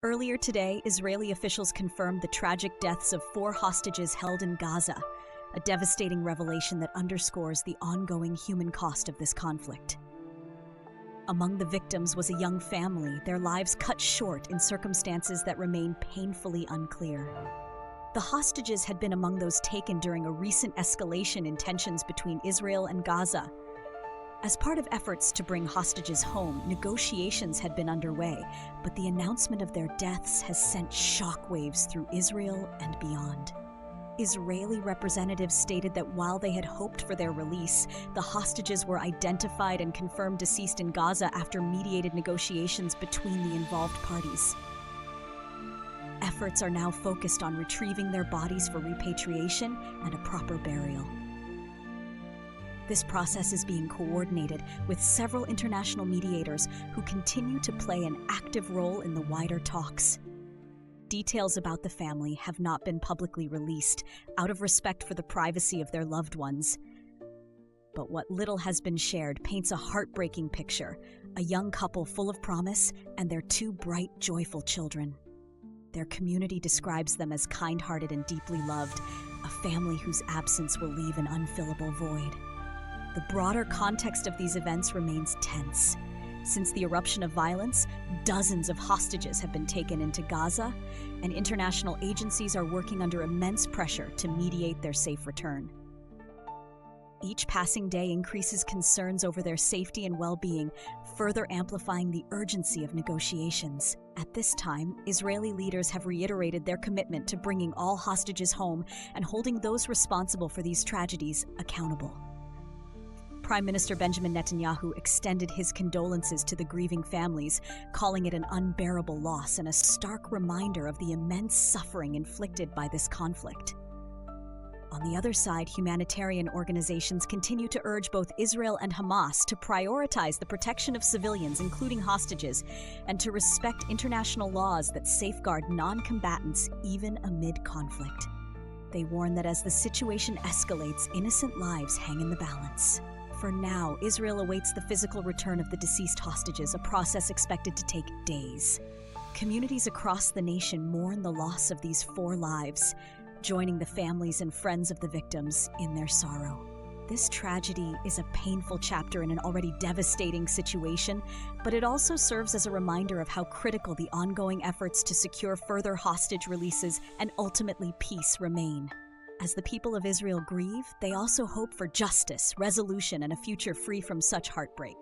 Earlier today, Israeli officials confirmed the tragic deaths of 4 hostages held in Gaza, a devastating revelation that underscores the ongoing human cost of this conflict. Among the victims was a young family, their lives cut short in circumstances that remain painfully unclear. The hostages had been among those taken during a recent escalation in tensions between Israel and Gaza. As part of efforts to bring hostages home, negotiations had been underway, but the announcement of their deaths has sent shockwaves through Israel and beyond. Israeli representatives stated that while they had hoped for their release, the hostages were identified and confirmed deceased in Gaza after mediated negotiations between the involved parties. Efforts are now focused on retrieving their bodies for repatriation and a proper burial. This process is being coordinated with several international mediators who continue to play an active role in the wider talks. Details about the family have not been publicly released out of respect for the privacy of their loved ones. But what little has been shared paints a heartbreaking picture, a young couple full of promise and their 2 bright, joyful children. Their community describes them as kind-hearted and deeply loved, a family whose absence will leave an unfillable void. The broader context of these events remains tense. Since the eruption of violence, dozens of hostages have been taken into Gaza, and international agencies are working under immense pressure to mediate their safe return. Each passing day increases concerns over their safety and well-being, further amplifying the urgency of negotiations. At this time, Israeli leaders have reiterated their commitment to bringing all hostages home and holding those responsible for these tragedies accountable. Prime Minister Benjamin Netanyahu extended his condolences to the grieving families, calling it an unbearable loss and a stark reminder of the immense suffering inflicted by this conflict. On the other side, humanitarian organizations continue to urge both Israel and Hamas to prioritize the protection of civilians, including hostages, and to respect international laws that safeguard non-combatants even amid conflict. They warn that as the situation escalates, innocent lives hang in the balance. For now, Israel awaits the physical return of the deceased hostages, a process expected to take days. Communities across the nation mourn the loss of these 4 lives, joining the families and friends of the victims in their sorrow. This tragedy is a painful chapter in an already devastating situation, but it also serves as a reminder of how critical the ongoing efforts to secure further hostage releases and ultimately peace remain. As the people of Israel grieve, they also hope for justice, resolution, and a future free from such heartbreak.